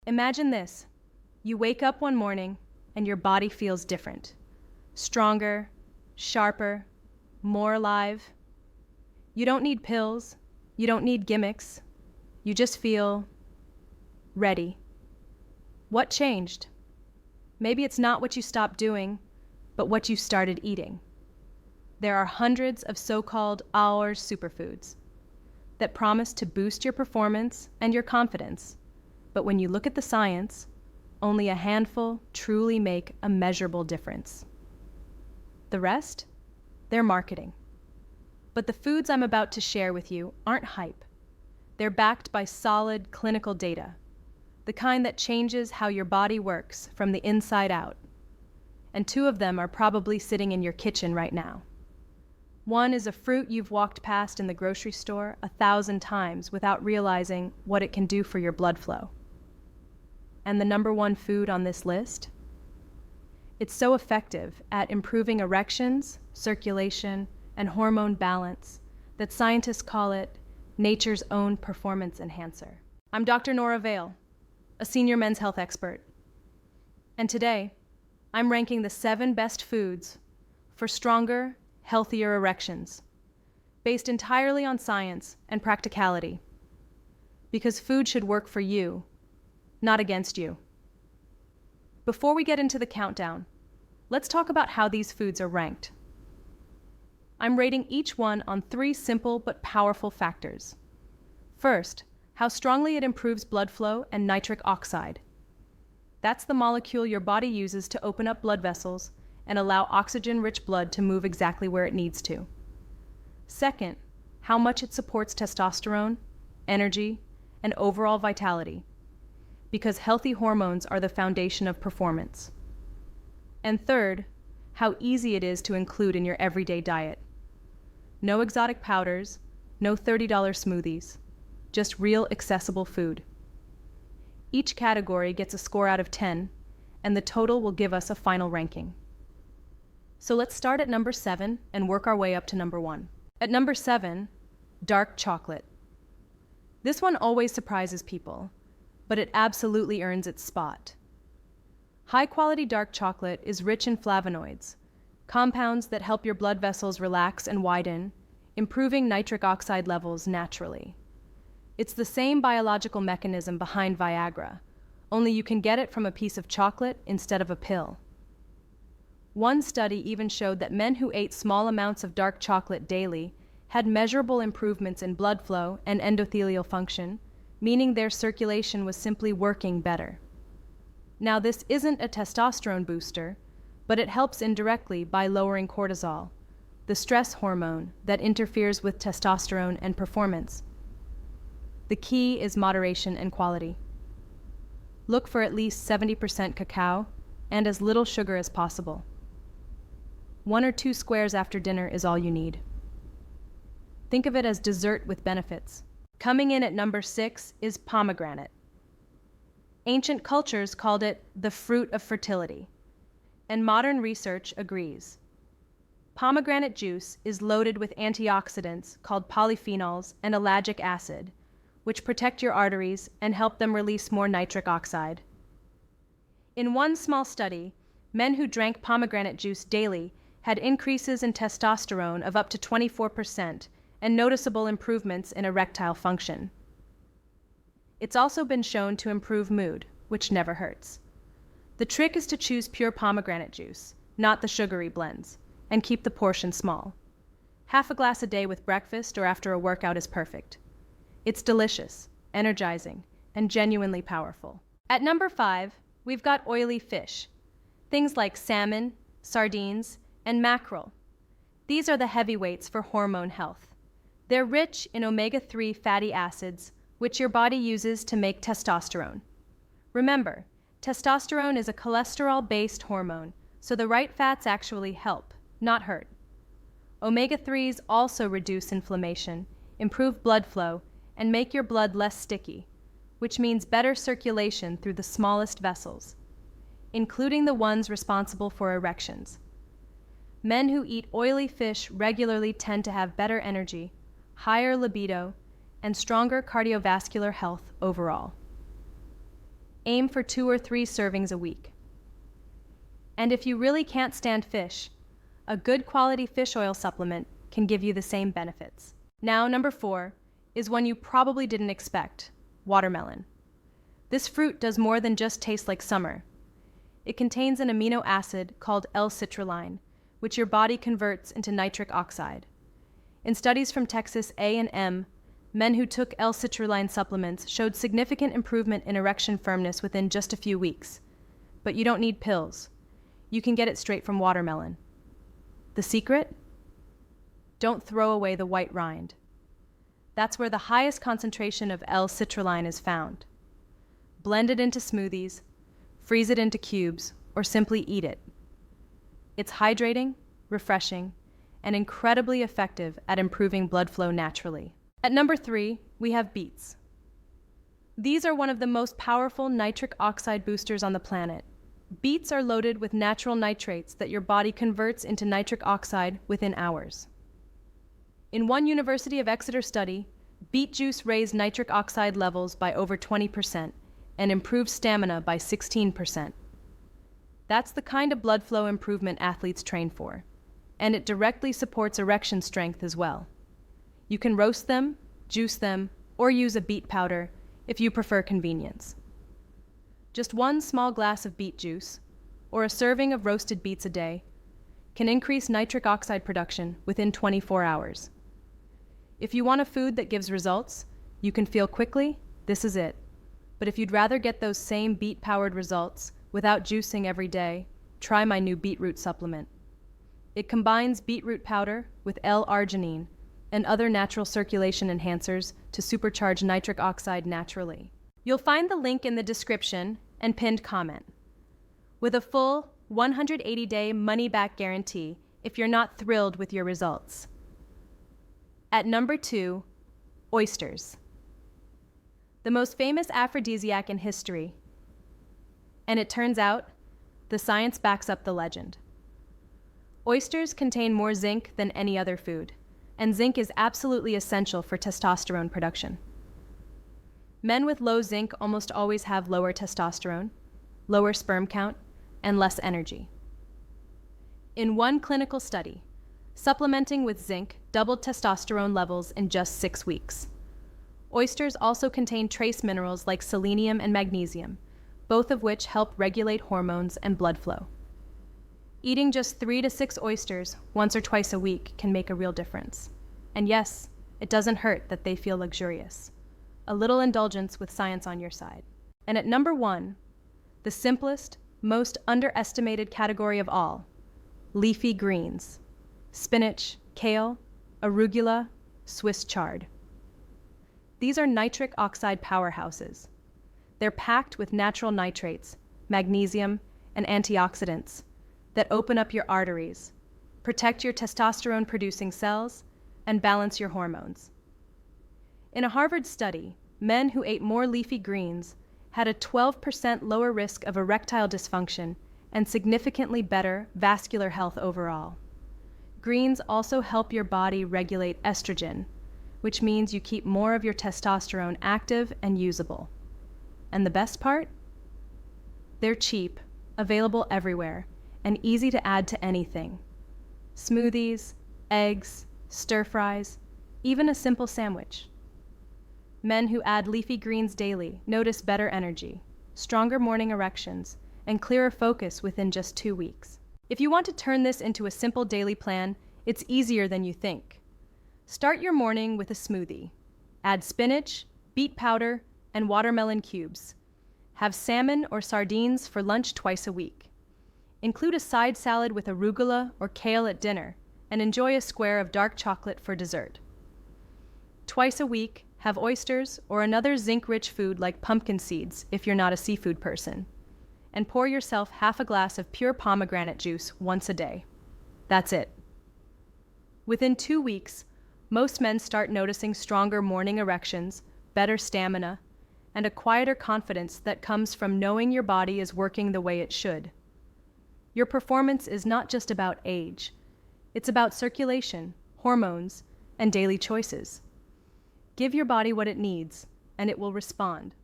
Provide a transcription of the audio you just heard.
Imagine this. You wake up one morning and your body feels different. Stronger, sharper, more alive. You don't need pills. You don't need gimmicks. You just feel ready. What changed? Maybe it's not what you stopped doing, but what you started eating. There are hundreds of so-called our superfoods that promise to boost your performance and your confidence, but when you look at the science, only a handful truly make a measurable difference. The rest? They're marketing. But the foods I'm about to share with you aren't hype. They're backed by solid clinical data, the kind that changes how your body works from the inside out. And two of them are probably sitting in your kitchen right now. One is a fruit you've walked past in the grocery store 1,000 times without realizing what it can do for your blood flow. And the number one food on this list? It's so effective at improving erections, circulation, and hormone balance that scientists call it nature's own performance enhancer. I'm Dr. Nora Vale, a senior men's health expert. And today, I'm ranking the 7 best foods for stronger, healthier erections, based entirely on science and practicality. Because food should work for you, not against you. Before we get into the countdown, let's talk about how these foods are ranked. I'm rating each one on 3 simple but powerful factors. First, how strongly it improves blood flow and nitric oxide. That's the molecule your body uses to open up blood vessels and allow oxygen-rich blood to move exactly where it needs to. Second, how much it supports testosterone, energy, and overall vitality, because healthy hormones are the foundation of performance. And third, how easy it is to include in your everyday diet. No exotic powders, no $30 smoothies, just real accessible food. Each category gets a score out of 10, and the total will give us a final ranking. So let's start at number 7 and work our way up to number 1. At number 7, dark chocolate. This one always surprises people, but it absolutely earns its spot. High-quality dark chocolate is rich in flavonoids, compounds that help your blood vessels relax and widen, improving nitric oxide levels naturally. It's the same biological mechanism behind Viagra, only you can get it from a piece of chocolate instead of a pill. One study even showed that men who ate small amounts of dark chocolate daily had measurable improvements in blood flow and endothelial function, meaning their circulation was simply working better. Now, this isn't a testosterone booster, but it helps indirectly by lowering cortisol, the stress hormone that interferes with testosterone and performance. The key is moderation and quality. Look for at least 70% cacao and as little sugar as possible. 1 or 2 squares after dinner is all you need. Think of it as dessert with benefits. Coming in at number 6 is pomegranate. Ancient cultures called it the fruit of fertility, and modern research agrees. Pomegranate juice is loaded with antioxidants called polyphenols and ellagic acid, which protect your arteries and help them release more nitric oxide. In one small study, men who drank pomegranate juice daily had increases in testosterone of up to 24% and noticeable improvements in erectile function. It's also been shown to improve mood, which never hurts. The trick is to choose pure pomegranate juice, not the sugary blends, and keep the portion small. Half a glass a day with breakfast or after a workout is perfect. It's delicious, energizing, and genuinely powerful. At number 5, we've got oily fish. Things like salmon, sardines, and mackerel. These are the heavyweights for hormone health. They're rich in omega-3 fatty acids, which your body uses to make testosterone. Remember, testosterone is a cholesterol-based hormone, so the right fats actually help, not hurt. Omega-3s also reduce inflammation, improve blood flow, and make your blood less sticky, which means better circulation through the smallest vessels, including the ones responsible for erections. Men who eat oily fish regularly tend to have better energy, higher libido, and stronger cardiovascular health overall. Aim for 2 or 3 servings a week. And if you really can't stand fish, a good quality fish oil supplement can give you the same benefits. Now, number 4 is one you probably didn't expect: watermelon. This fruit does more than just taste like summer. It contains an amino acid called L-citrulline, which your body converts into nitric oxide. In studies from Texas A&M, men who took L-citrulline supplements showed significant improvement in erection firmness within just a few weeks. But you don't need pills. You can get it straight from watermelon. The secret? Don't throw away the white rind. That's where the highest concentration of L-citrulline is found. Blend it into smoothies, freeze it into cubes, or simply eat it. It's hydrating, refreshing, and incredibly effective at improving blood flow naturally. At number 3, we have beets. These are one of the most powerful nitric oxide boosters on the planet. Beets are loaded with natural nitrates that your body converts into nitric oxide within hours. In one University of Exeter study, beet juice raised nitric oxide levels by over 20% and improved stamina by 16%. That's the kind of blood flow improvement athletes train for, and it directly supports erection strength as well. You can roast them, juice them, or use a beet powder if you prefer convenience. Just 1 small glass of beet juice, or a serving of roasted beets a day, can increase nitric oxide production within 24 hours. If you want a food that gives results, you can feel quickly, this is it. But if you'd rather get those same beet-powered results without juicing every day, try my new beetroot supplement. It combines beetroot powder with L-arginine and other natural circulation enhancers to supercharge nitric oxide naturally. You'll find the link in the description and pinned comment. With a full 180-day money-back guarantee if you're not thrilled with your results. At number 2, oysters. The most famous aphrodisiac in history. And it turns out, the science backs up the legend. Oysters contain more zinc than any other food, and zinc is absolutely essential for testosterone production. Men with low zinc almost always have lower testosterone, lower sperm count, and less energy. In one clinical study, supplementing with zinc doubled testosterone levels in just 6 weeks. Oysters also contain trace minerals like selenium and magnesium, both of which help regulate hormones and blood flow. Eating just 3 to 6 oysters once or twice a week can make a real difference. And yes, it doesn't hurt that they feel luxurious. A little indulgence with science on your side. And at number 1, the simplest, most underestimated category of all, leafy greens. Spinach, kale, arugula, Swiss chard. These are nitric oxide powerhouses. They're packed with natural nitrates, magnesium, and antioxidants that open up your arteries, protect your testosterone-producing cells, and balance your hormones. In a Harvard study, men who ate more leafy greens had a 12% lower risk of erectile dysfunction and significantly better vascular health overall. Greens also help your body regulate estrogen, which means you keep more of your testosterone active and usable. And the best part? They're cheap, available everywhere, and easy to add to anything. Smoothies, eggs, stir-fries, even a simple sandwich. Men who add leafy greens daily notice better energy, stronger morning erections, and clearer focus within just 2 weeks. If you want to turn this into a simple daily plan, it's easier than you think. Start your morning with a smoothie. Add spinach, beet powder, and watermelon cubes. Have salmon or sardines for lunch twice a week. Include a side salad with arugula or kale at dinner, and enjoy a square of dark chocolate for dessert. Twice a week, have oysters or another zinc-rich food like pumpkin seeds if you're not a seafood person. And pour yourself half a glass of pure pomegranate juice once a day. That's it. Within 2 weeks, most men start noticing stronger morning erections, better stamina, and a quieter confidence that comes from knowing your body is working the way it should. Your performance is not just about age. It's about circulation, hormones, and daily choices. Give your body what it needs, and it will respond.